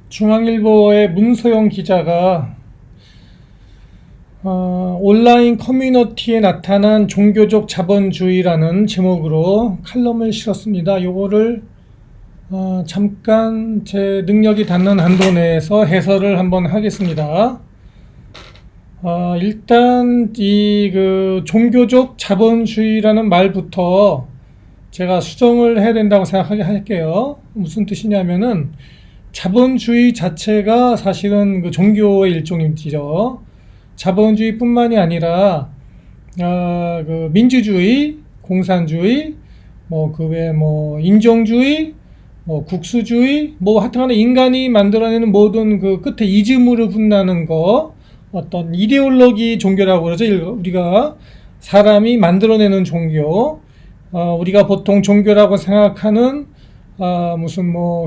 중앙일보의 문소영 기자가 온라인 커뮤니티에 나타난 종교적 자본주의라는 제목으로 칼럼을 실었습니다. 요거를 잠깐 제 능력이 닿는 한도 내에서 해설을 한번 하겠습니다. 일단 이 종교적 자본주의라는 말부터 제가 수정을 해야 된다고 생각할게요. 무슨 뜻이냐면은 자본주의 자체가 사실은 그 종교의 일종이죠. 자본주의뿐만이 아니라 그 민주주의, 공산주의, 인종주의, 국수주의, 하여튼간에 인간이 만들어내는 모든 그 끝에 이즘으로 분나는 거, 어떤 이데올로기 종교라고 그러죠. 우리가 사람이 만들어내는 종교, 우리가 보통 종교라고 생각하는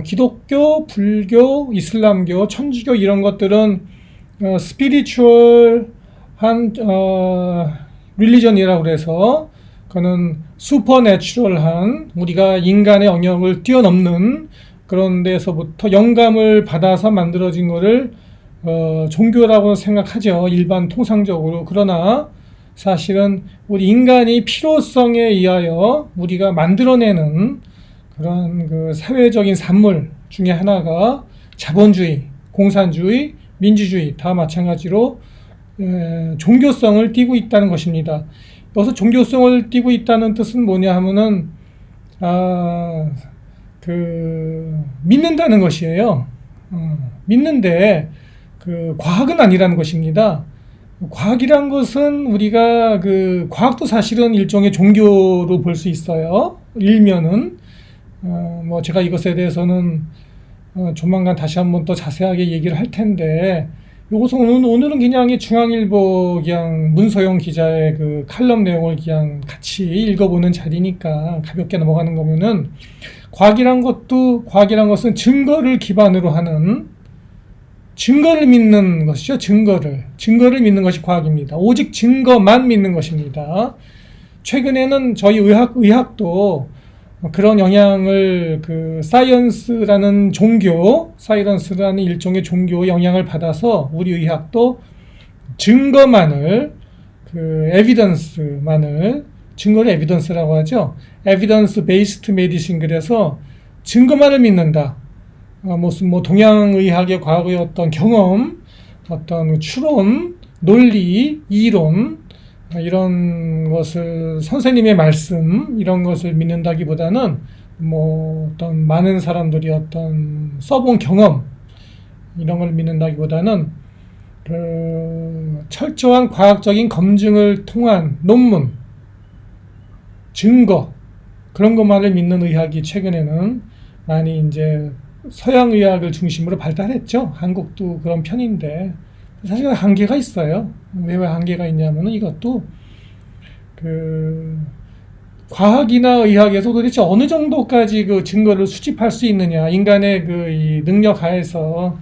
기독교, 불교, 이슬람교, 천주교 이런 것들은 스피리추얼한 릴리전이라고 그래서 그거는 슈퍼내추럴한 우리가 인간의 영역을 뛰어넘는 그런 데서부터 영감을 받아서 만들어진 거를 종교라고 생각하죠. 일반 통상적으로. 그러나 사실은 우리 인간이 필요성에 의하여 우리가 만들어내는 그런 그 사회적인 산물 중에 하나가 자본주의, 공산주의, 민주주의 다 마찬가지로 종교성을 띠고 있다는 것입니다. 여기서 종교성을 띠고 있다는 뜻은 뭐냐 하면은 믿는다는 것이에요. 믿는데 그 과학은 아니라는 것입니다. 과학이란 것은 우리가 과학도 사실은 일종의 종교로 볼 수 있어요. 일면은 제가 이것에 대해서는 조만간 다시 한번 또 자세하게 얘기를 할 텐데, 오늘은 그냥 중앙일보 그냥 문소영 기자의 그 칼럼 내용을 그냥 같이 읽어보는 자리니까 가볍게 넘어가는 거면은, 과학이란 것은 증거를 기반으로 하는, 증거를 믿는 것이죠. 증거를 믿는 것이 과학입니다. 오직 증거만 믿는 것입니다. 최근에는 저희 의학도 그런 영향을 사이언스라는 일종의 종교 영향을 받아서 우리 의학도 증거를 에비던스라고 하죠. 에비던스 베이스드 메디신, 그래서 증거만을 믿는다. 동양의학의 과거의 어떤 경험, 어떤 추론, 논리, 이론, 이런 것을 선생님의 말씀 이런 것을 믿는다기보다는 어떤 많은 사람들이 어떤 써본 경험 이런 걸 믿는다기보다는 철저한 과학적인 검증을 통한 논문, 증거 그런 것만을 믿는 의학이 최근에는 많이 이제 서양 의학을 중심으로 발달했죠. 한국도 그런 편인데 사실 한계가 있어요. 왜 한계가 있냐면은 이것도 과학이나 의학에서 도대체 어느 정도까지 그 증거를 수집할 수 있느냐, 인간의 이 능력 하에서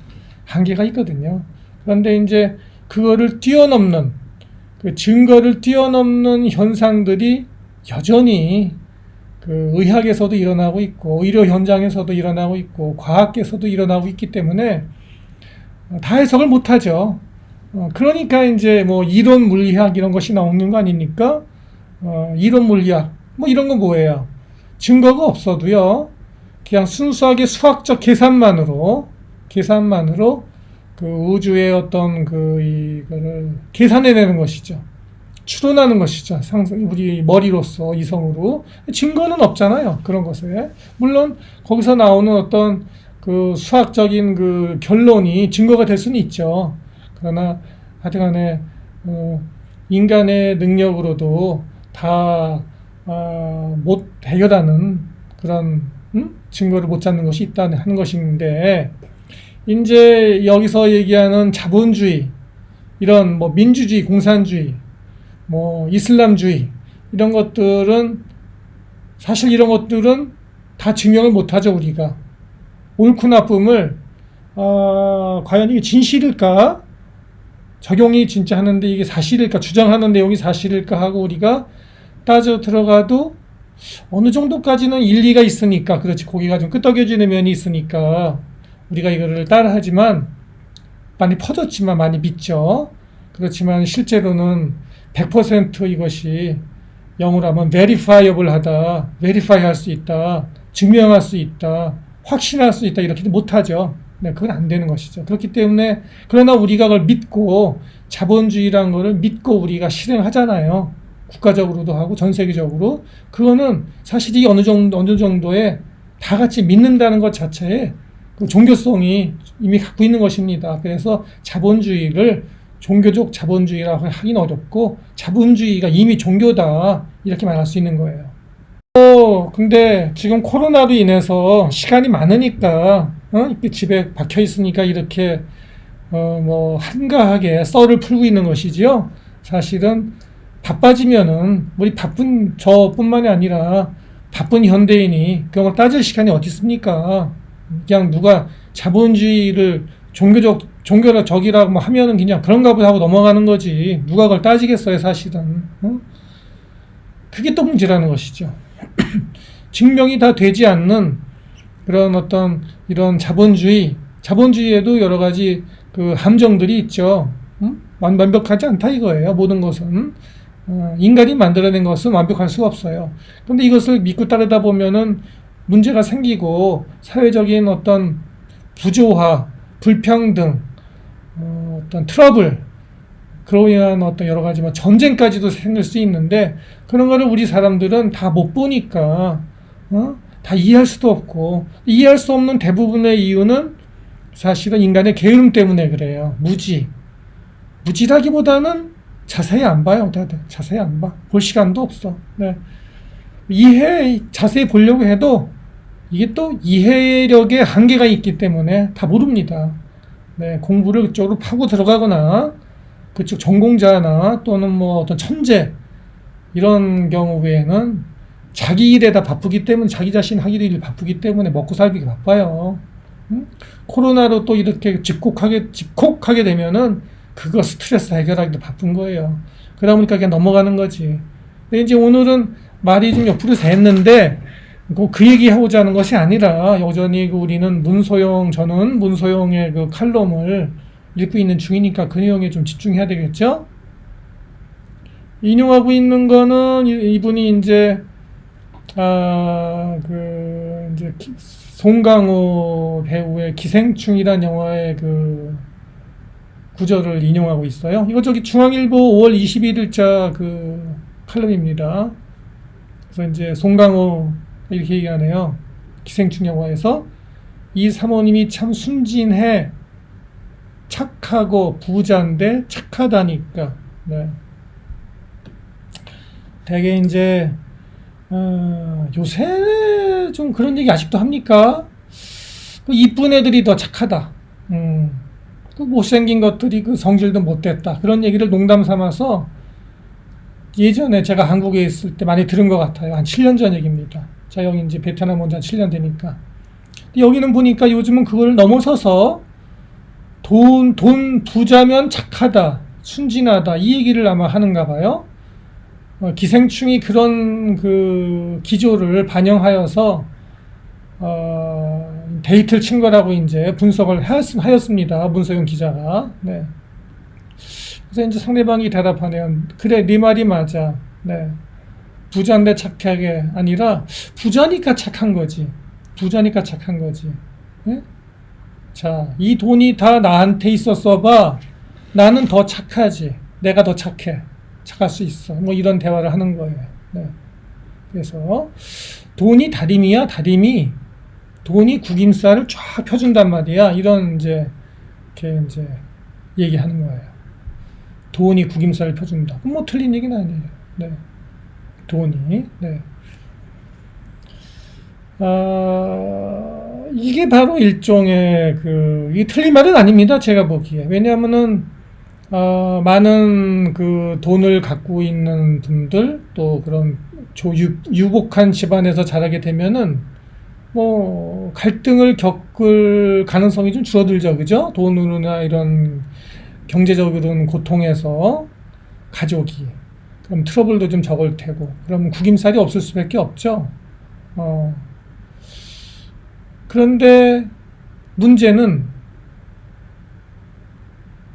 한계가 있거든요. 그런데 이제 그거를 뛰어넘는 증거를 뛰어넘는 현상들이 여전히 의학에서도 일어나고 있고 의료 현장에서도 일어나고 있고 과학계에서도 일어나고 있기 때문에 다 해석을 못하죠. 그러니까 이제 이론 물리학 이런 것이 나오는 거 아닙니까? 이론 물리학 이런 건 뭐예요? 증거가 없어도요, 그냥 순수하게 수학적 계산만으로 우주의 어떤 이거를 계산해내는 것이죠. 추론하는 것이죠. 우리 머리로서 이성으로. 증거는 없잖아요. 그런 것에. 물론 거기서 나오는 어떤 수학적인 결론이 증거가 될 수는 있죠. 그러나 하여튼간에 인간의 능력으로도 다 못 해결하는 그런 증거를 못 찾는 것이 있다는 하는 것인데, 이제 여기서 얘기하는 자본주의, 이런 민주주의, 공산주의, 이슬람주의 이런 것들은 사실 이런 것들은 다 증명을 못하죠. 우리가 옳고 나쁨을 과연 이게 진실일까, 적용이 진짜 하는데 이게 사실일까, 주장하는 내용이 사실일까 하고 우리가 따져 들어가도 어느 정도까지는 일리가 있으니까, 그렇지, 고기가 좀 끄덕여지는 면이 있으니까 우리가 이거를 따라하지만 많이 퍼졌지만 많이 믿죠. 그렇지만 실제로는 100% 이것이 영어로 하면 verifiable하다, verify 할 수 있다, 증명할 수 있다, 확신할 수 있다 이렇게 못하죠. 네, 그건 안 되는 것이죠. 그렇기 때문에 그러나 우리가 그걸 믿고 자본주의라는 거를 믿고 우리가 실행하잖아요. 국가적으로도 하고 전 세계적으로. 그거는 사실 이 어느 정도의 다 같이 믿는다는 것 자체에 그 종교성이 이미 갖고 있는 것입니다. 그래서 자본주의를 종교적 자본주의라고 하긴 어렵고 자본주의가 이미 종교다 이렇게 말할 수 있는 거예요. 근데 지금 코로나로 인해서 시간이 많으니까 이렇게 집에 박혀 있으니까 이렇게 뭐 한가하게 썰을 풀고 있는 것이지요. 사실은 바빠지면은 우리 바쁜 저뿐만이 아니라 바쁜 현대인이 그런 걸 따질 시간이 어디 있습니까? 그냥 누가 자본주의를 종교적 적이라고 뭐 하면은 그냥 그런가 보다 하고 넘어가는 거지. 누가 그걸 따지겠어요, 사실은. 그게 또 문제라는 것이죠. 증명이 다 되지 않는 그런 어떤 이런 자본주의에도 여러 가지 그 함정들이 있죠. 완벽하지 않다 이거예요. 모든 것은. 인간이 만들어낸 것은 완벽할 수가 없어요. 그런데 이것을 믿고 따르다 보면은 문제가 생기고 사회적인 어떤 부조화, 불평등, 어떤 트러블, 그로 인한 어떤 여러 가지 전쟁까지도 생길 수 있는데 그런 거를 우리 사람들은 다 못 보니까 다 이해할 수도 없고 이해할 수 없는 대부분의 이유는 사실은 인간의 게으름 때문에 그래요. 무지라기보다는 자세히 안 봐요. 다들 자세히 안 봐. 볼 시간도 없어. 네. 자세히 보려고 해도 이게 또 이해력에 한계가 있기 때문에 다 모릅니다. 네, 공부를 그쪽으로 파고 들어가거나 그쪽 전공자나 또는 뭐 어떤 천재 이런 경우 외에는 자기 일에다 바쁘기 때문에 자기 자신 하기 일 바쁘기 때문에 먹고 살기 바빠요. 코로나로 또 이렇게 집콕하게 되면은 그거 스트레스 해결하기도 바쁜 거예요. 그러다 보니까 그냥 넘어가는 거지. 근데 이제 오늘은 말이 좀 옆으로 샜는데 그 얘기하고자 하는 것이 아니라 여전히 우리는 저는 문소영의 그 칼럼을 읽고 있는 중이니까 그 내용에 좀 집중해야 되겠죠? 인용하고 있는 거는 이분이 이제 이제 송강호 배우의 기생충이란 영화의 그 구절을 인용하고 있어요. 이거 중앙일보 5월 21일자 그 칼럼입니다. 그래서 이제 송강호 이렇게 얘기하네요. 기생충 영화에서 이 사모님이 참 순진해, 착하고 부자인데 착하다니까. 네. 되게 이제 요새 좀 그런 얘기 아직도 합니까? 그 이쁜 애들이 더 착하다. 그 못생긴 것들이 그 성질도 못됐다. 그런 얘기를 농담 삼아서 예전에 제가 한국에 있을 때 많이 들은 것 같아요. 한 7년 전 얘기입니다. 자, 여기 이제 베트남 온 지 한 7년 되니까. 여기는 보니까 요즘은 그걸 넘어서서 돈 부자면 착하다, 순진하다, 이 얘기를 아마 하는가 봐요. 기생충이 그런 그 기조를 반영하여서, 데이트를 친 거라고 이제 분석을 하였습니다. 문소영 기자가. 네. 그래서 이제 상대방이 대답하네요. 그래, 네 말이 맞아. 네. 부자인데 착하게 아니라 부자니까 착한 거지. 부자니까 착한 거지. 네? 자, 이 돈이 다 나한테 있었어 봐. 나는 더 착하지. 내가 더 착해. 착할 수 있어. 뭐 이런 대화를 하는 거예요. 네. 그래서 돈이 다림이야, 다림이. 돈이 구김살을 쫙 펴준단 말이야. 이런 이렇게 얘기하는 거예요. 돈이 구김살을 펴준다. 뭐 틀린 얘기는 아니에요. 네. 돈이. 네. 이게 바로 일종의 이게 틀린 말은 아닙니다. 제가 보기에. 왜냐하면은, 많은 그 돈을 갖고 있는 분들, 또 그런 유복한 집안에서 자라게 되면은, 뭐, 갈등을 겪을 가능성이 좀 줄어들죠. 그죠? 돈으로나 이런 경제적으로는 고통에서 가족이. 그럼 트러블도 좀 적을 테고. 그러면 구김살이 없을 수밖에 없죠. 그런데 문제는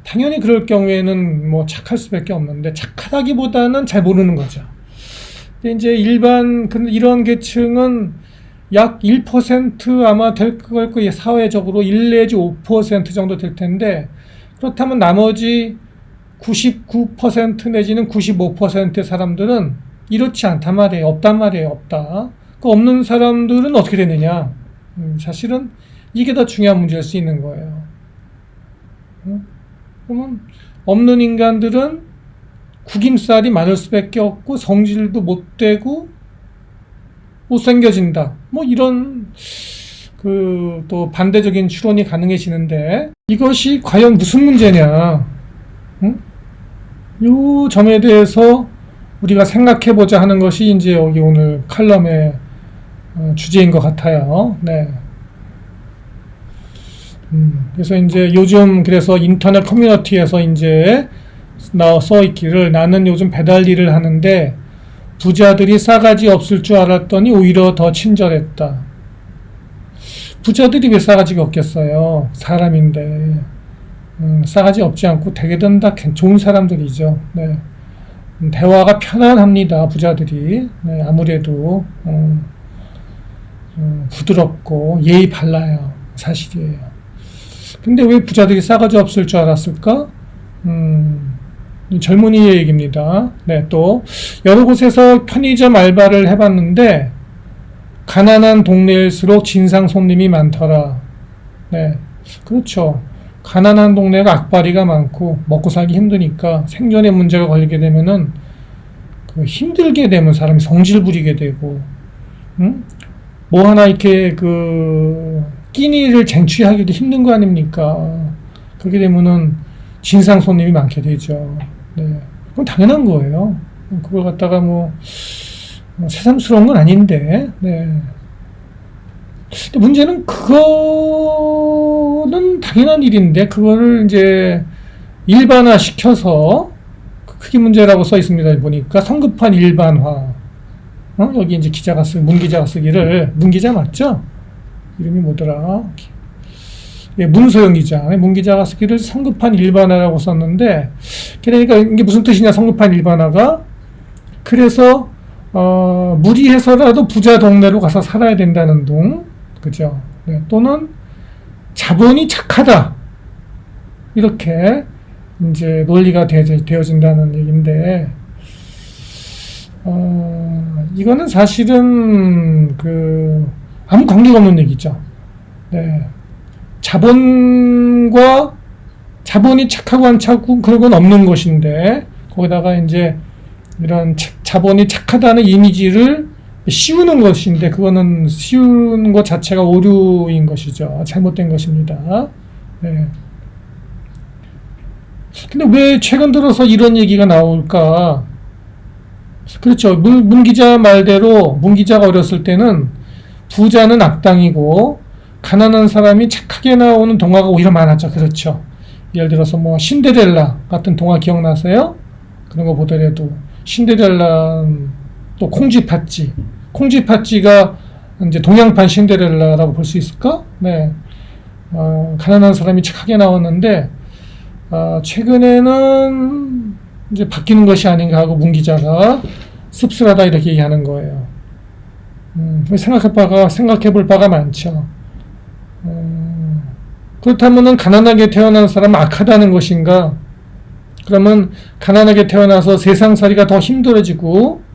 당연히 그럴 경우에는 뭐 착할 수밖에 없는데 착하다기보다는 잘 모르는 거죠. 근데 이제 일반 이런 계층은 약 1% 아마 될 거예요. 사회적으로 1 내지 5% 정도 될 텐데 그렇다면 나머지 99% 내지는 95%의 사람들은 이렇지 않단 말이에요. 없단 말이에요. 없다. 그 없는 사람들은 어떻게 되느냐? 사실은 이게 더 중요한 문제일 수 있는 거예요. 그러면 없는 인간들은 구김살이 많을 수밖에 없고 성질도 못 되고 못생겨진다. 뭐 이런 또 반대적인 추론이 가능해지는데 이것이 과연 무슨 문제냐? 요 점에 대해서 우리가 생각해보자 하는 것이 이제 여기 오늘 칼럼의 주제인 것 같아요. 네. 그래서 이제 요즘 그래서 인터넷 커뮤니티에서 이제 써 있기를 나는 요즘 배달 일을 하는데 부자들이 싸가지 없을 줄 알았더니 오히려 더 친절했다. 부자들이 왜 싸가지가 없겠어요? 사람인데. 싸가지 없지 않고 대개는 다 좋은 사람들이죠. 네. 대화가 편안합니다. 부자들이. 네, 아무래도 부드럽고 예의 발라요. 사실이에요. 근데 왜 부자들이 싸가지 없을 줄 알았을까? 젊은이의 얘기입니다. 네, 또 여러 곳에서 편의점 알바를 해봤는데 가난한 동네일수록 진상 손님이 많더라. 네, 그렇죠. 가난한 동네가 악바리가 많고 먹고 살기 힘드니까 생존에 문제가 걸리게 되면은 힘들게 되면 사람이 성질 부리게 되고, 뭐 하나 이렇게 끼니를 쟁취하기도 힘든 거 아닙니까? 그렇게 되면은 진상 손님이 많게 되죠. 네, 그건 당연한 거예요. 그걸 갖다가 새삼스러운 건 아닌데, 네. 근데 문제는 그거는 당연한 일인데 그거를 이제 일반화 시켜서 크게 문제라고 써 있습니다. 보니까 성급한 일반화. 여기 이제 문 기자가 쓰기를 문 기자 맞죠? 이름이 뭐더라? 예, 문소영 기자. 문 기자가 쓰기를 성급한 일반화라고 썼는데 그러니까 이게 무슨 뜻이냐? 성급한 일반화가 그래서 무리해서라도 부자 동네로 가서 살아야 된다는 그죠? 네, 또는 자본이 착하다. 이렇게 이제 논리가 되어진다는 얘기인데, 이거는 사실은 아무 관계가 없는 얘기죠. 네. 자본이 착하고 안 착하고 그런 건 없는 것인데, 거기다가 이제 이런 자본이 착하다는 이미지를 씌우는 것인데 그거는 씌우는 것 자체가 오류인 것이죠. 잘못된 것입니다. 네. 근데 왜 최근 들어서 이런 얘기가 나올까? 그렇죠. 문 기자 말대로 문 기자가 어렸을 때는 부자는 악당이고 가난한 사람이 착하게 나오는 동화가 오히려 많았죠. 그렇죠. 예를 들어서 신데렐라 같은 동화 기억나세요? 그런 거 보더라도 신데렐라 또 콩쥐팥쥐가 이제 동양판 신데렐라라고 볼 수 있을까? 네. 가난한 사람이 착하게 나왔는데, 최근에는 이제 바뀌는 것이 아닌가 하고 문 기자가 씁쓸하다 이렇게 얘기하는 거예요. 생각해 볼 바가 많죠. 그렇다면은 가난하게 태어난 사람은 악하다는 것인가? 그러면 가난하게 태어나서 세상살이가 더 힘들어지고,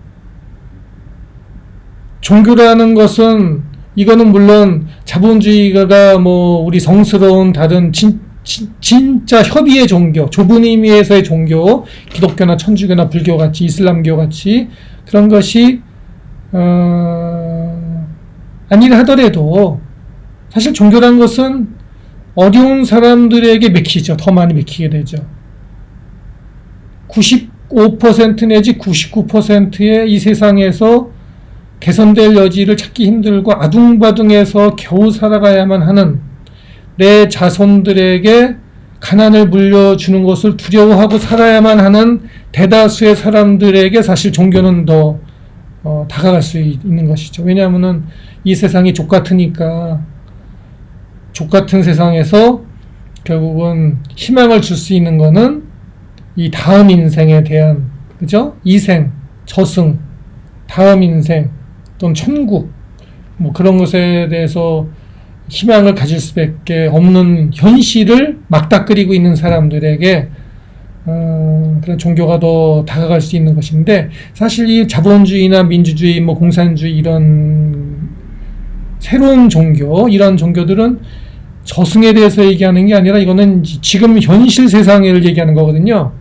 종교라는 것은 이거는 물론 자본주의가 우리 성스러운 다른 진짜 협의의 종교, 좁은 의미에서의 종교, 기독교나 천주교나 불교같이 이슬람교같이 그런 것이 아니라 하더라도 사실 종교라는 것은 어려운 사람들에게 맥히죠. 더 많이 맥히게 되죠. 95% 내지 99%의 이 세상에서 개선될 여지를 찾기 힘들고 아둥바둥해서 겨우 살아가야만 하는 내 자손들에게 가난을 물려주는 것을 두려워하고 살아야만 하는 대다수의 사람들에게 사실 종교는 더 다가갈 수 있는 것이죠. 왜냐하면은 이 세상이 족같으니까 족같은 세상에서 결국은 희망을 줄 수 있는 거는 이 다음 인생에 대한, 그죠? 이생, 저승, 다음 인생, 또는 천국, 뭐 그런 것에 대해서 희망을 가질 수밖에 없는 현실을 맞닥뜨리고 있는 사람들에게 그런 종교가 더 다가갈 수 있는 것인데, 사실 이 자본주의나 민주주의, 뭐 공산주의 이런 새로운 종교, 이런 종교들은 저승에 대해서 얘기하는 게 아니라 이거는 지금 현실 세상을 얘기하는 거거든요.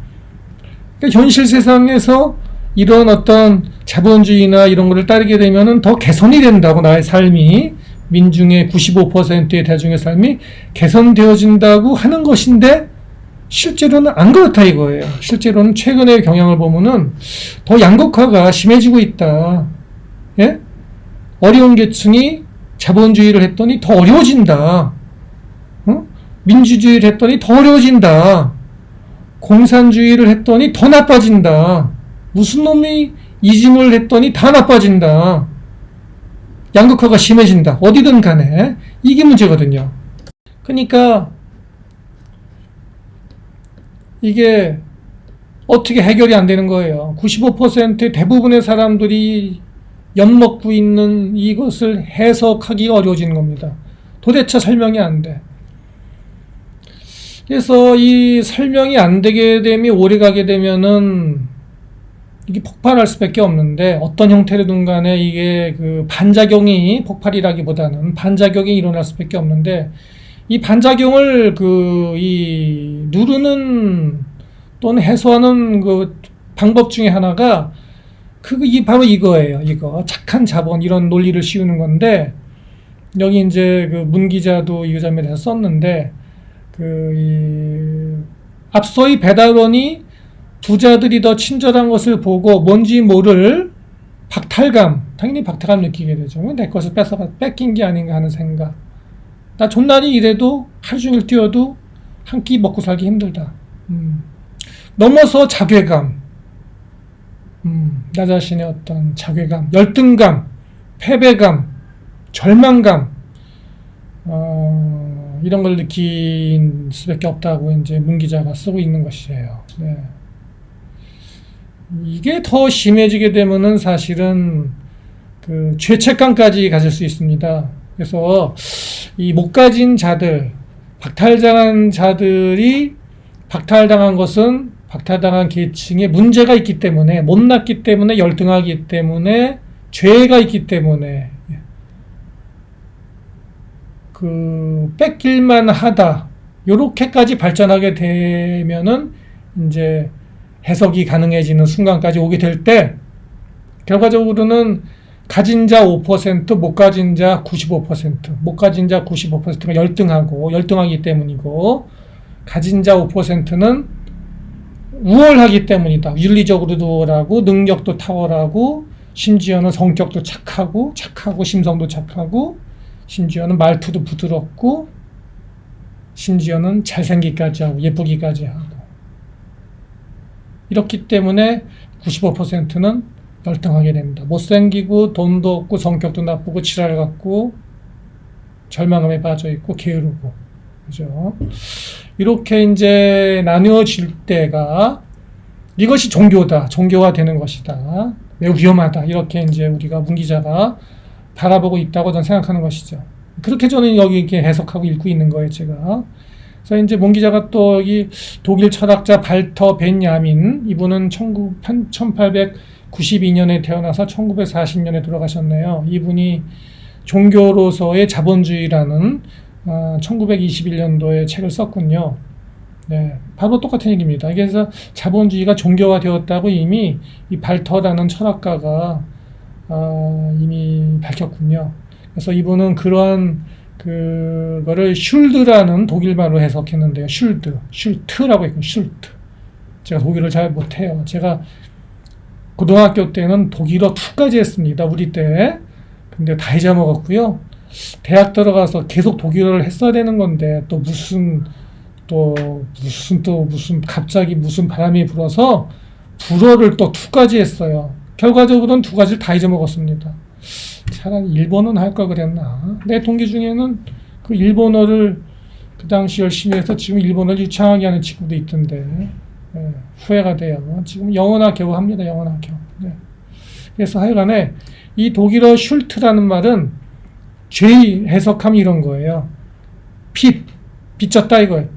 그러니까 현실 세상에서 이런 어떤 자본주의나 이런 거를 따르게 되면은 더 개선이 된다고, 나의 삶이, 민중의 95%의 대중의 삶이 개선되어진다고 하는 것인데, 실제로는 안 그렇다 이거예요. 실제로는 최근의 경향을 보면은 더 양극화가 심해지고 있다. 예? 어려운 계층이 자본주의를 했더니 더 어려워진다. 민주주의를 했더니 더 어려워진다. 공산주의를 했더니 더 나빠진다. 무슨 놈이 이짐을 했더니 다 나빠진다. 양극화가 심해진다. 어디든 간에. 이게 문제거든요. 그러니까 이게 어떻게 해결이 안 되는 거예요. 95%의 대부분의 사람들이 엿먹고 있는 이것을 해석하기가 어려워지는 겁니다. 도대체 설명이 안 돼. 그래서 이 설명이 안 되게 되면, 오래 가게 되면은 이게 폭발할 수밖에 없는데, 어떤 형태로든 간에 이게 그 반작용이, 폭발이라기보다는 반작용이 일어날 수밖에 없는데, 이 반작용을 이 누르는 또는 해소하는 그 방법 중에 하나가 바로 이거예요. 이거 착한 자본, 이런 논리를 씌우는 건데, 여기 이제 그 문 기자도 이 점에 대해서 썼는데, 앞서의 배달원이 부자들이 더 친절한 것을 보고 뭔지 모를 박탈감, 당연히 박탈감 느끼게 되죠. 내 것을 뺏긴 게 아닌가 하는 생각. 나 존나니 일해도 하루 종일 뛰어도 한 끼 먹고 살기 힘들다. 넘어서 자괴감, 나 자신의 어떤 자괴감, 열등감, 패배감, 절망감, 이런 걸 느낄 수밖에 없다고 이제 문 기자가 쓰고 있는 것이에요. 네. 이게 더 심해지게 되면은 사실은 그 죄책감까지 가질 수 있습니다. 그래서 이 못 가진 자들, 박탈당한 자들이, 박탈당한 것은 박탈당한 계층에 문제가 있기 때문에, 못났기 때문에, 열등하기 때문에, 죄가 있기 때문에, 뺏길만 하다, 요렇게까지 발전하게 되면은 이제 해석이 가능해지는 순간까지 오게 될 때, 결과적으로는 가진 자 5%, 못 가진 자 95%, 못 가진 자 95%가 열등하기 때문이고, 가진 자 5%는 우월하기 때문이다. 윤리적으로도 우월하고, 능력도 탁월하고, 심지어는 성격도 착하고, 심성도 착하고, 심지어는 말투도 부드럽고, 심지어는 잘생기까지 하고, 예쁘기까지 하고. 이렇기 때문에 95%는 열등하게 됩니다. 못생기고, 돈도 없고, 성격도 나쁘고, 지랄 같고, 절망감에 빠져있고, 게으르고. 그죠? 이렇게 이제 나누어질 때가, 이것이 종교다. 종교가 되는 것이다. 매우 위험하다. 이렇게 이제 우리가 문 기자가 바라보고 있다고 저는 생각하는 것이죠. 그렇게 저는 여기 이렇게 해석하고 읽고 있는 거예요, 제가. 그래서 이제 문 기자가 또 여기 독일 철학자 발터 벤야민, 이분은 1892년에 태어나서 1940년에 돌아가셨네요. 이분이 종교로서의 자본주의라는 1921년도에 책을 썼군요. 네, 바로 똑같은 얘기입니다. 그래서 자본주의가 종교화 되었다고 이미 이 발터라는 철학가가 이미 밝혔군요. 그래서 이분은 그러한 그거를 슐드라는 독일말로 해석했는데요. 슐트라고 했군요. 슐트. 제가 독일을 잘 못해요. 제가 고등학교 때는 독일어 2까지 했습니다. 우리 때. 근데 다 잊어먹었고요. 대학 들어가서 계속 독일어를 했어야 되는 건데, 무슨 갑자기 무슨 바람이 불어서 불어를 또 2까지 했어요. 결과적으로는 2가지를 다 잊어먹었습니다. 차라리 일본은 할 걸 그랬나. 내 동기 중에는 그 일본어를 그 당시 열심히 해서 지금 일본어를 유창하게 하는 친구도 있던데, 후회가 돼요. 지금 영어나 겨우 합니다. 영어나 겨우. 네. 그래서 하여간에 이 독일어 슐트라는 말은 죄 해석하면 이런 거예요. 빚졌다 이거예요.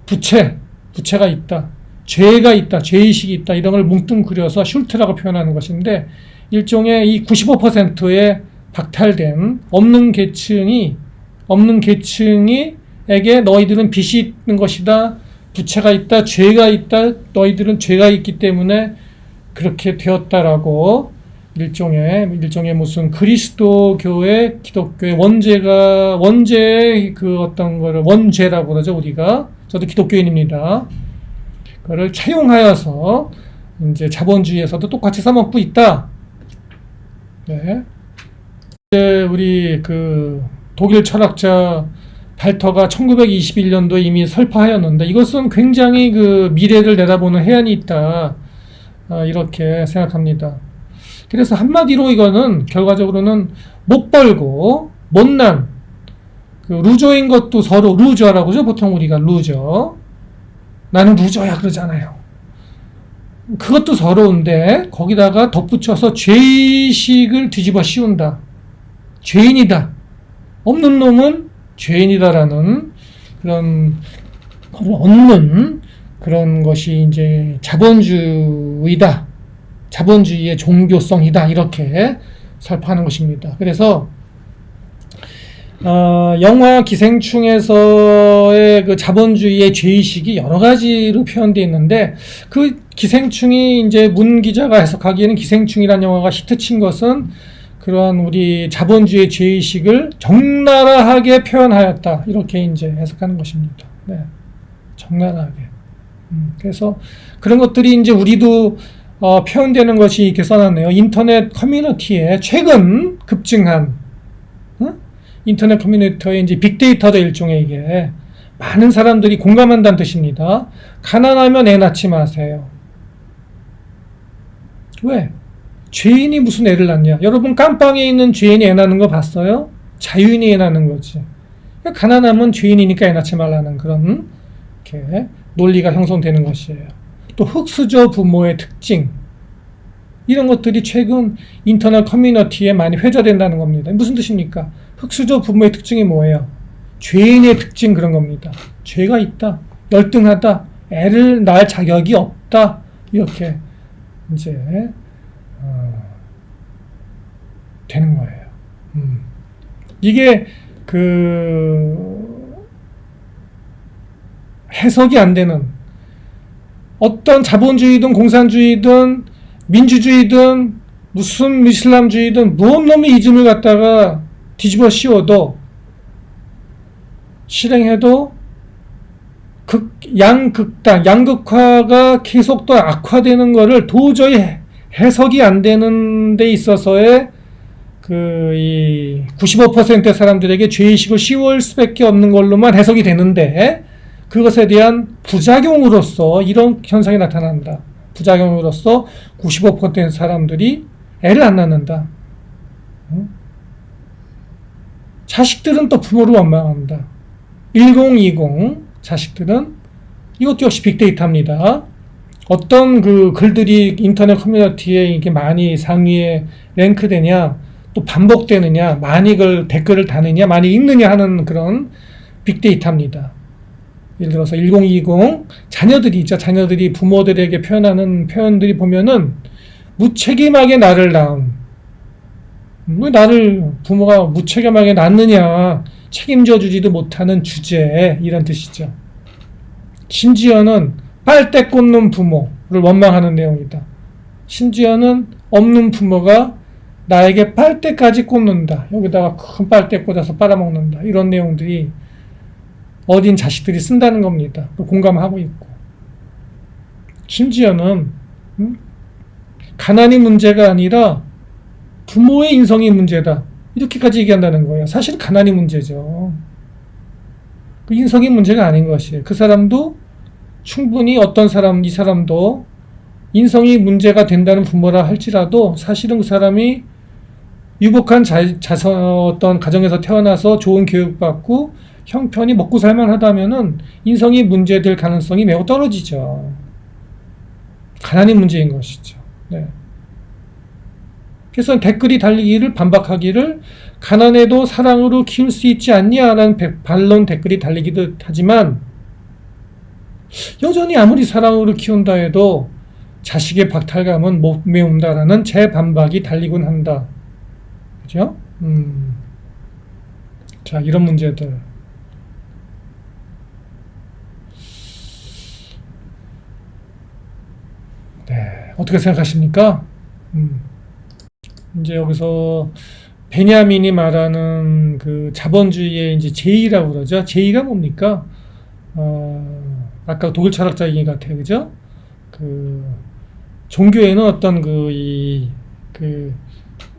부채가 있다. 죄가 있다. 죄의식이 있다. 이런 걸 뭉뚱그려서 슐트라고 표현하는 것인데, 일종의 이 95%의 박탈된 없는 계층에게 너희들은 빚이 있는 것이다. 부채가 있다. 죄가 있다. 너희들은 죄가 있기 때문에 그렇게 되었다라고 일종의 무슨 그리스도교의 기독교의 원죄의 그 어떤 거를 원죄라고 그러죠, 우리가. 저도 기독교인입니다. 그거를 차용하여서 이제 자본주의에서도 똑같이 써먹고 있다. 네. 이제 우리 그 독일 철학자 발터가 1921년도에 이미 설파하였는데, 이것은 굉장히 그 미래를 내다보는 해안이 있다. 이렇게 생각합니다. 그래서 한마디로 이거는 결과적으로는 못 벌고 못난 그 루저인 것도 서로 루저라고 하죠. 보통 우리가 루저. 나는 루저야 그러잖아요. 그것도 서러운데 거기다가 덧붙여서 죄의식을 뒤집어 씌운다. 죄인이다. 없는 놈은 죄인이다라는 그런 없는 그런 것이 이제 자본주의다. 자본주의의 종교성이다. 이렇게 설파하는 것입니다. 그래서 영화 기생충에서의 그 자본주의의 죄의식이 여러 가지로 표현되어 있는데, 그 기생충이 이제 문 기자가 해석하기에는 기생충이라는 영화가 히트친 것은 그러한 우리 자본주의의 죄의식을 적나라하게 표현하였다. 이렇게 이제 해석하는 것입니다. 네. 적나라하게. 그래서 그런 것들이 이제 우리도 표현되는 것이 이렇게 써놨네요. 인터넷 커뮤니티에 최근 급증한 인터넷 커뮤니티의 이제 빅데이터도 일종의 이게 많은 사람들이 공감한다는 뜻입니다. 가난하면 애 낳지 마세요. 왜? 죄인이 무슨 애를 낳냐? 여러분 깜빵에 있는 죄인이 애 낳는 거 봤어요? 자유인이 애 낳는 거지. 가난하면 죄인이니까 애 낳지 말라는 그런 이렇게 논리가 형성되는 것이에요. 또 흑수저 부모의 특징, 이런 것들이 최근 인터넷 커뮤니티에 많이 회자된다는 겁니다. 무슨 뜻입니까? 흑수저 부모의 특징이 뭐예요? 죄인의 특징, 그런 겁니다. 죄가 있다, 열등하다, 애를 낳을 자격이 없다, 이렇게 이제 되는 거예요. 이게 그 해석이 안 되는, 어떤 자본주의든 공산주의든 민주주의든 무슨 이슬람주의든 무슨 놈의 이즘을 갖다가 뒤집어 씌워도, 실행해도 양극화가 계속 더 악화되는 거를 도저히 해석이 안 되는 데 있어서의 이 95%의 사람들에게 죄의식을 씌울 수밖에 없는 걸로만 해석이 되는데, 그것에 대한 부작용으로서 이런 현상이 나타난다. 부작용으로서 95%의 사람들이 애를 안 낳는다. 자식들은 또 부모를 원망한다. 1020 자식들은, 이것도 역시 빅데이터입니다. 어떤 그 글들이 인터넷 커뮤니티에 이게 많이 상위에 랭크되냐, 또 반복되느냐, 많이 댓글을 다느냐, 많이 읽느냐 하는 그런 빅데이터입니다. 예를 들어서 1020 자녀들이 있죠. 자녀들이 부모들에게 표현하는 표현들이 보면은 무책임하게 나를 낳은, 왜 나를 부모가 무책임하게 낳느냐, 책임져 주지도 못하는 주제, 이런 뜻이죠. 심지어는 빨대 꽂는 부모를 원망하는 내용이다. 심지어는 없는 부모가 나에게 빨대까지 꽂는다. 여기다가 큰 빨대 꽂아서 빨아먹는다. 이런 내용들이 어린 자식들이 쓴다는 겁니다. 공감하고 있고. 심지어는 가난이 문제가 아니라 부모의 인성이 문제다. 이렇게까지 얘기한다는 거예요. 사실 가난이 문제죠. 그 인성이 문제가 아닌 것이에요. 그 사람도 충분히 이 사람도 인성이 문제가 된다는 부모라 할지라도 사실은 그 사람이 유복한 어떤 가정에서 태어나서 좋은 교육받고 형편이 먹고 살만하다면은 인성이 문제될 가능성이 매우 떨어지죠. 가난이 문제인 것이죠. 네. 그래서 댓글이 달리기를 반박하기를 가난해도 사랑으로 키울 수 있지 않냐라는 반론 댓글이 달리기도 하지만 여전히 아무리 사랑으로 키운다 해도 자식의 박탈감은 못 메운다라는 재반박이 달리곤 한다. 그죠? 자, 이런 문제들. 네, 어떻게 생각하십니까? 이제 여기서 베냐민이 말하는 그 자본주의의 이제 제의라고 그러죠. 제의가 뭡니까? 아까 독일 철학자 얘기 같아요, 그죠? 그 종교에는 어떤 그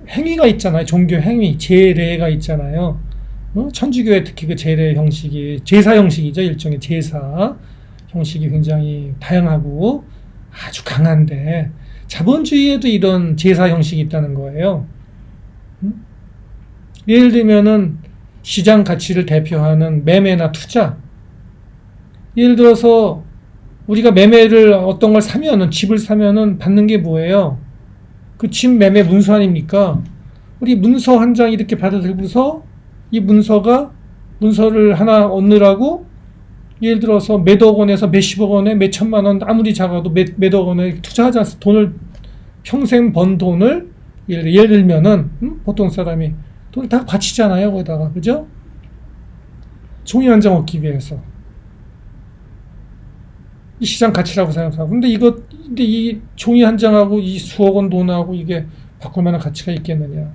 행위가 있잖아요. 종교 행위, 제례가 있잖아요. 천주교에 특히 그 제례 형식이 제사 형식이죠. 일종의 제사 형식이 굉장히 다양하고 아주 강한데 자본주의에도 이런 제사 형식이 있다는 거예요. 예를 들면은 시장 가치를 대표하는 매매나 투자. 예를 들어서 우리가 매매를 어떤 걸 사면은 집을 사면은 받는 게 뭐예요? 그 집 매매 문서 아닙니까? 우리 문서 한 장 이렇게 받아 들고서 이 문서를 하나 얻느라고 예를 들어서 몇억 원에서 몇십억 원에 몇천만 원 아무리 작아도 몇억 원에 투자하지 않습니까? 돈을 평생 번 돈을 예를 들면은 보통 사람이 돈을 다 바치잖아요. 거기다가 그죠? 종이 한 장 얻기 위해서 이 시장 가치라고 생각하고 근데 이 종이 한 장하고 이 수억 원 돈하고 이게 바꿀 만한 가치가 있겠느냐?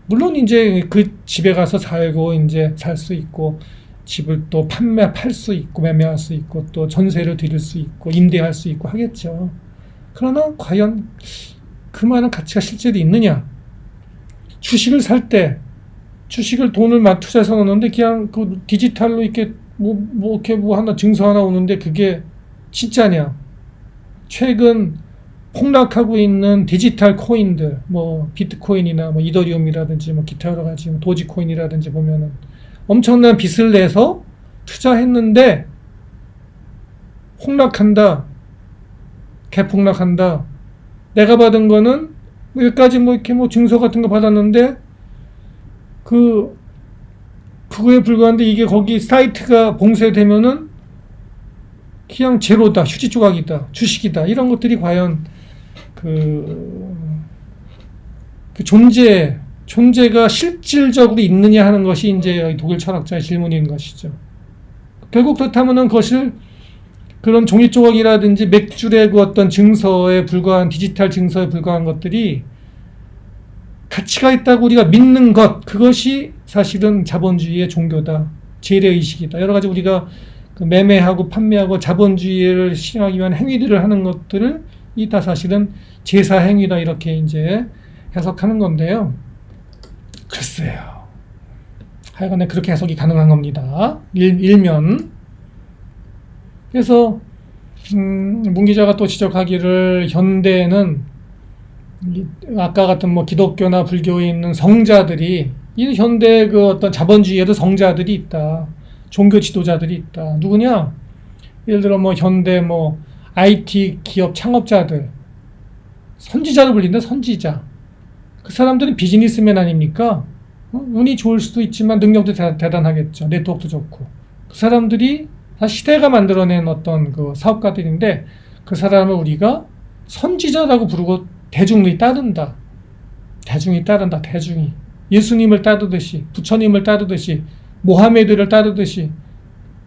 물론 이제 그 집에 가서 살고 이제 살 수 있고 집을 또 팔 수 있고 매매할 수 있고 또 전세를 드릴 수 있고 임대할 수 있고 하겠죠. 그러나 과연 그 많은 가치가 실제로 있느냐? 주식을 살 때 주식을 돈을 막 투자해서 넣는데 그냥 그 디지털로 이렇게 이렇게 하나 증서 하나 오는데 그게 진짜냐? 최근 폭락하고 있는 디지털 코인들, 뭐 비트코인이나 뭐 이더리움이라든지 뭐 기타 여러 가지 뭐 도지코인이라든지 보면은 엄청난 빚을 내서 투자했는데 폭락한다, 개폭락한다. 내가 받은 거는 여기까지 뭐 이렇게 뭐 증서 같은 거 받았는데 그거에 불과한데 이게 거기 사이트가 봉쇄되면은 그냥 제로다, 휴지 조각이다, 주식이다 이런 것들이 과연 그 존재가 실질적으로 있느냐 하는 것이 이제 독일 철학자의 질문인 것이죠. 결국 그렇다면은 그것을 그런 종이 조각이라든지 몇 줄의 그 어떤 증서에 불과한 디지털 증서에 불과한 것들이 가치가 있다고 우리가 믿는 것 그것이 사실은 자본주의의 종교다, 재래의식이다. 여러 가지 우리가 그 매매하고 판매하고 자본주의를 실행하기 위한 행위들을 하는 것들을 이 다 사실은 제사 행위다 이렇게 이제 해석하는 건데요. 글쎄요. 하여간에 그렇게 해석이 가능한 겁니다. 일면. 그래서 문 기자가 또 지적하기를 현대에는 아까 같은 뭐 기독교나 불교에 있는 성자들이 이 현대 그 어떤 자본주의에도 성자들이 있다. 종교 지도자들이 있다. 누구냐? 예를 들어 뭐 현대 뭐 IT 기업 창업자들 선지자로 불린다. 선지자. 그 사람들은 비즈니스맨 아닙니까? 운이 좋을 수도 있지만 능력도 대단하겠죠. 네트워크도 좋고. 그 사람들이 다 시대가 만들어낸 어떤 그 사업가들인데 그 사람을 우리가 선지자라고 부르고 대중이 따른다. 대중이 따른다. 대중이. 예수님을 따르듯이 부처님을 따르듯이 모하메드를 따르듯이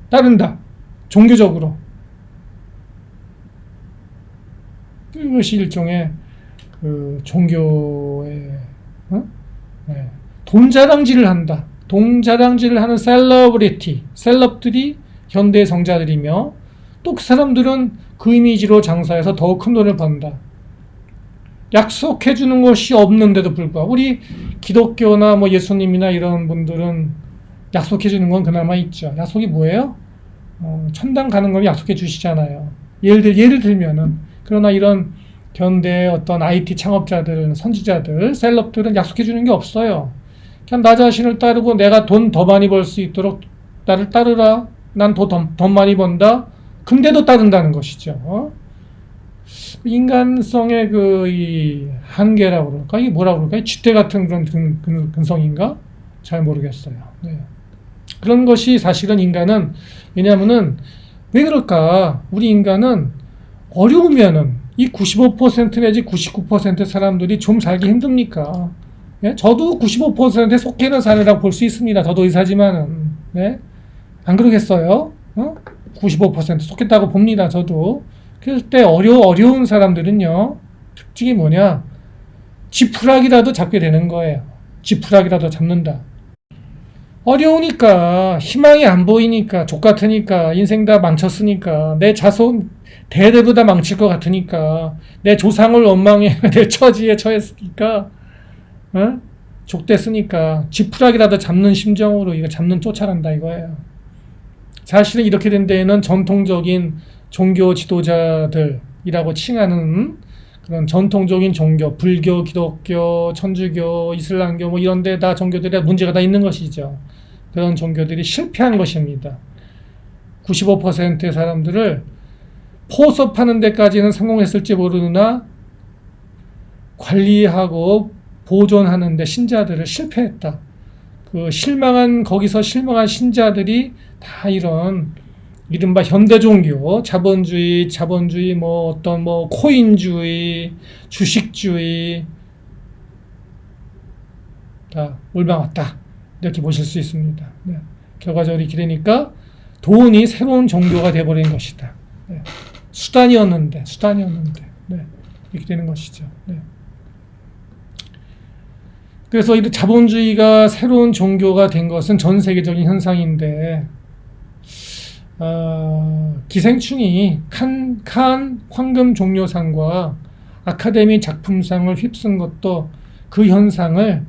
따른다. 종교적으로. 이것이 일종의 그 종교의 네. 돈자랑질을 한다. 돈자랑질을 하는 셀럽들이 현대의 성자들이며 또 그 사람들은 그 이미지로 장사해서 더욱 큰 돈을 번다. 약속해 주는 것이 없는데도 불구하고 우리 기독교나 뭐 예수님이나 이런 분들은 약속해 주는 건 그나마 있죠. 약속이 뭐예요? 천당 가는 건 약속해 주시잖아요. 예를 들면은 그러나 이런 현대 어떤 IT 창업자들, 선지자들, 셀럽들은 약속해 주는 게 없어요. 그냥 나 자신을 따르고 내가 돈 더 많이 벌 수 있도록 나를 따르라. 난 더 많이 번다. 근데도 따른다는 것이죠. 인간성의 이 한계라고 그럴까? 이게 뭐라고 그럴까? 이 쥐떼 같은 그런 근성인가? 잘 모르겠어요. 네. 그런 것이 사실은 인간은, 왜냐하면은, 왜 그럴까? 우리 인간은 어려우면은 이 95% 내지 99% 사람들이 좀 살기 힘듭니까? 네? 저도 95%에 속해는 사례라고 볼 수 있습니다. 저도 의사지만은. 네? 안 그러겠어요? 95% 속했다고 봅니다. 저도. 그럴 때 어려운 사람들은요, 특징이 뭐냐? 지푸라기라도 잡게 되는 거예요. 지푸라기라도 잡는다. 어려우니까, 희망이 안 보이니까, 족같으니까, 인생 다 망쳤으니까, 내 자손 대대로 다 망칠 것 같으니까, 내 조상을 원망해, 내 처지에 처했으니까, 족됐으니까, 지푸라기라도 잡는 심정으로 이거 쫓아간다 이거예요. 사실은 이렇게 된 데에는 전통적인 종교 지도자들이라고 칭하는 그런 전통적인 종교, 불교, 기독교, 천주교, 이슬람교 뭐 이런 데 다 종교들에 문제가 다 있는 것이죠. 그런 종교들이 실패한 것입니다. 95%의 사람들을 포섭하는 데까지는 성공했을지 모르나 관리하고 보존하는데 신자들을 실패했다. 거기서 실망한 신자들이 다 이런 이른바 현대종교, 자본주의, 코인주의, 주식주의, 다 올라왔다. 이렇게 보실 수 있습니다. 네. 결과적으로 이렇게 되니까 돈이 새로운 종교가 되어버린 것이다. 네. 수단이었는데, 네. 이렇게 되는 것이죠. 네. 그래서 이 자본주의가 새로운 종교가 된 것은 전 세계적인 현상인데, 기생충이 칸 황금 종려상과 아카데미 작품상을 휩쓴 것도 그 현상을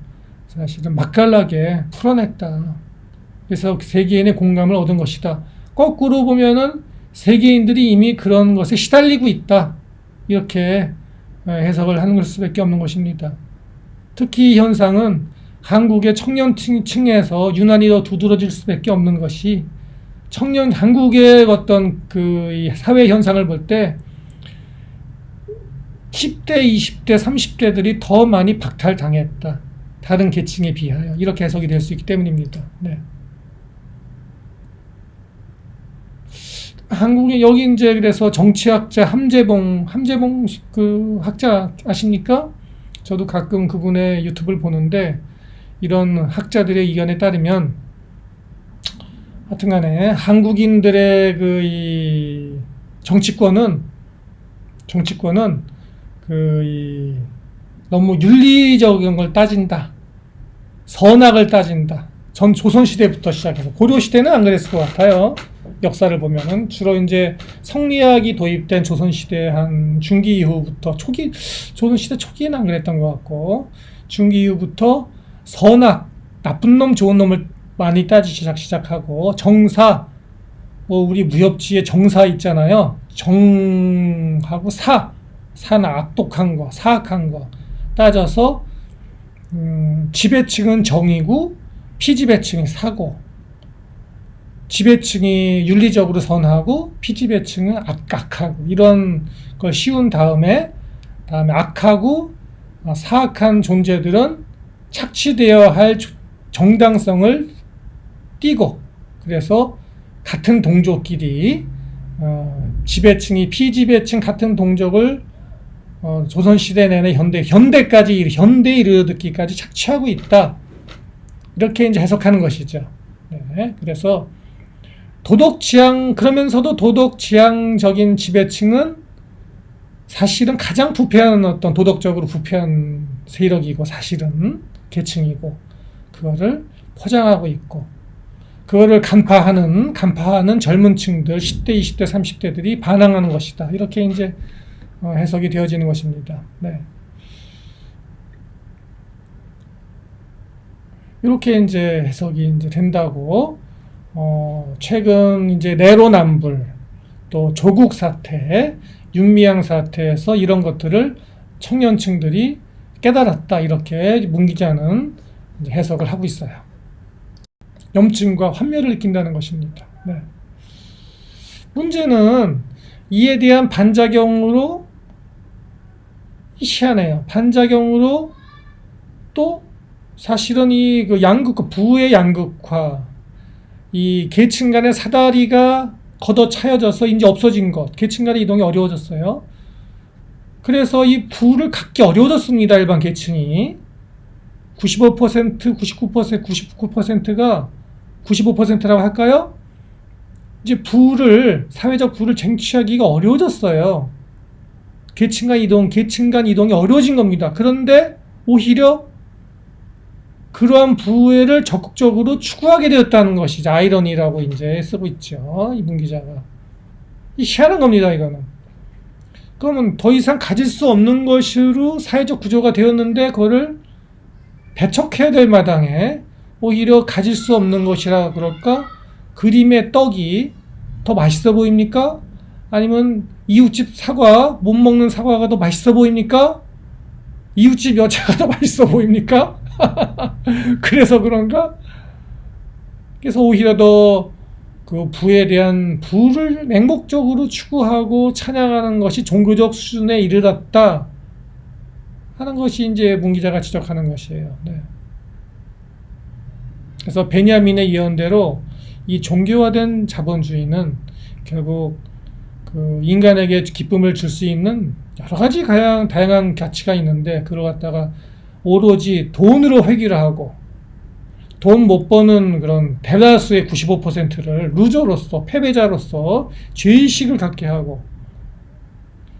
사실은 맛깔나게 풀어냈다. 그래서 세계인의 공감을 얻은 것이다. 거꾸로 보면은 세계인들이 이미 그런 것에 시달리고 있다. 이렇게 해석을 하는 수밖에 없는 것입니다. 특히 이 현상은 한국의 청년층에서 유난히 더 두드러질 수밖에 없는 것이 한국의 어떤 이 사회 현상을 볼 때 10대, 20대, 30대들이 더 많이 박탈당했다. 다른 계층에 비하여. 이렇게 해석이 될 수 있기 때문입니다. 네. 한국에 여기 이제 그래서 정치학자 함재봉 그 학자 아십니까? 저도 가끔 그분의 유튜브를 보는데 이런 학자들의 의견에 따르면 하여튼간에 한국인들의 이 정치권은 너무 윤리적인 걸 따진다. 선악을 따진다. 전 조선시대부터 시작해서 고려시대는 안 그랬을 것 같아요. 역사를 보면은 주로 이제 성리학이 도입된 조선시대 한 중기 이후부터 조선시대 초기에는 안 그랬던 것 같고 중기 이후부터 선악, 나쁜 놈, 좋은 놈을 많이 따지기 시작하고 정사, 우리 무협지에 정사 있잖아요. 정하고 사는 악독한 거, 사악한 거 따져서 지배층은 정이고 피지배층이 사고 지배층이 윤리적으로 선하고 피지배층은 악하고 이런 걸 씌운 다음에 악하고 사악한 존재들은 착취되어야 할 정당성을 띄고 그래서 같은 동족끼리 지배층이 피지배층 같은 동족을 조선시대 내내 현대에 이르기까지 착취하고 있다. 이렇게 이제 해석하는 것이죠. 네, 그래서 그러면서도 도덕 지향적인 지배층은 사실은 가장 부패한 어떤 도덕적으로 부패한 세력이고 사실은 계층이고 그거를 포장하고 있고 그거를 간파하는 젊은 층들 10대, 20대, 30대들이 반항하는 것이다. 이렇게 이제 해석이 되어지는 것입니다. 네. 이렇게 이제 해석이 이제 된다고 최근 이제 내로남불 또 조국 사태, 윤미향 사태에서 이런 것들을 청년층들이 깨달았다. 이렇게 문 기자는 해석을 하고 있어요. 염증과 환멸을 느낀다는 것입니다. 네. 문제는 이에 대한 반작용으로 희한해요. 반작용으로 또 사실은 이 그 양극화, 부의 양극화, 이 계층 간의 사다리가 걷어차여져서 이제 없어진 것, 계층 간의 이동이 어려워졌어요. 그래서 이 부를 갖기 어려워졌습니다. 일반 계층이 95%, 99%, 99%가 95%라고 할까요? 이제 사회적 부를 쟁취하기가 어려워졌어요. 계층 간 이동이 어려워진 겁니다. 그런데 오히려 그러한 부를 적극적으로 추구하게 되었다는 것이죠. 아이러니라고 이제 쓰고 있죠. 이분 기자가. 희한한 겁니다, 이거는. 그러면 더 이상 가질 수 없는 것으로 사회적 구조가 되었는데 그거를 배척해야 될 마당에 오히려 가질 수 없는 것이라 그럴까? 그림의 떡이 더 맛있어 보입니까? 아니면 이웃집 사과, 못 먹는 사과가 더 맛있어 보입니까? 이웃집 여자가 더 맛있어 보입니까? 그래서 그런가? 그래서 오히려 더 그 부에 대한 부를 맹목적으로 추구하고 찬양하는 것이 종교적 수준에 이르렀다 하는 것이 이제 문 기자가 지적하는 것이에요. 네. 그래서 베냐민의 예언대로 이 종교화된 자본주의는 결국 그 인간에게 기쁨을 줄 수 있는 여러 가지 다양한 가치가 있는데 그걸 갖다가 오로지 돈으로 회귀를 돈 못 버는 그런 대다수의 95%를 루저로서 패배자로서 죄의식을 갖게 하고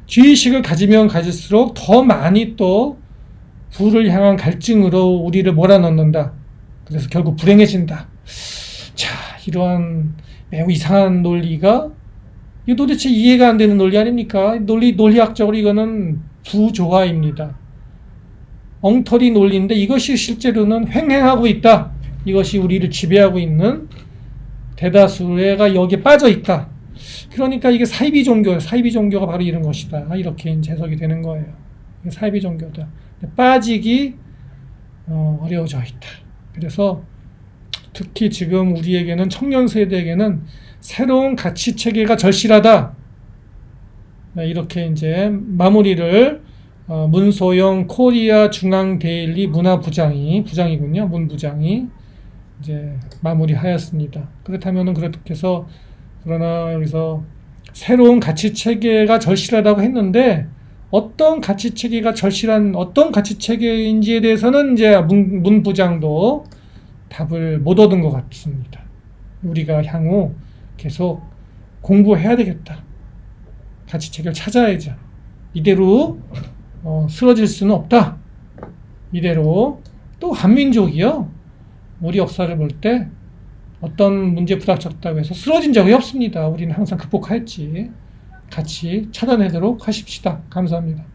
죄의식을 가지면 가질수록 더 많이 또 부를 향한 갈증으로 우리를 몰아넣는다. 그래서 결국 불행해진다. 자, 이러한 매우 이상한 논리가 이거 도대체 이해가 안 되는 논리 아닙니까? 논리학적으로 이거는 부조화입니다. 엉터리 논리인데 이것이 실제로는 횡행하고 있다. 이것이 우리를 지배하고 있는 대다수가 여기에 빠져 있다. 그러니까 이게 사이비 종교가 바로 이런 것이다. 이렇게 이제 해석이 되는 거예요. 이게 사이비 종교다. 빠지기 어려워져 있다. 그래서 특히 지금 우리에게는 청년 세대에게는 새로운 가치 체계가 절실하다. 이렇게 이제 마무리를 문소영 코리아 중앙데일리 부장이군요. 문 부장이 이제 마무리하였습니다. 그렇다면은 그렇게 해서 그러나 여기서 새로운 가치 체계가 절실하다고 했는데 어떤 가치 체계인지에 대해서는 이제 문 부장도 답을 못 얻은 것 같습니다. 우리가 향후 계속 공부해야 되겠다. 가치 체계를 찾아야죠. 이대로 쓰러질 수는 없다. 이대로 또 한민족이요. 우리 역사를 볼 때 어떤 문제 부닥쳤다고 해서 쓰러진 적이 없습니다. 우리는 항상 극복했지. 같이 찾아내도록 하십시다. 감사합니다.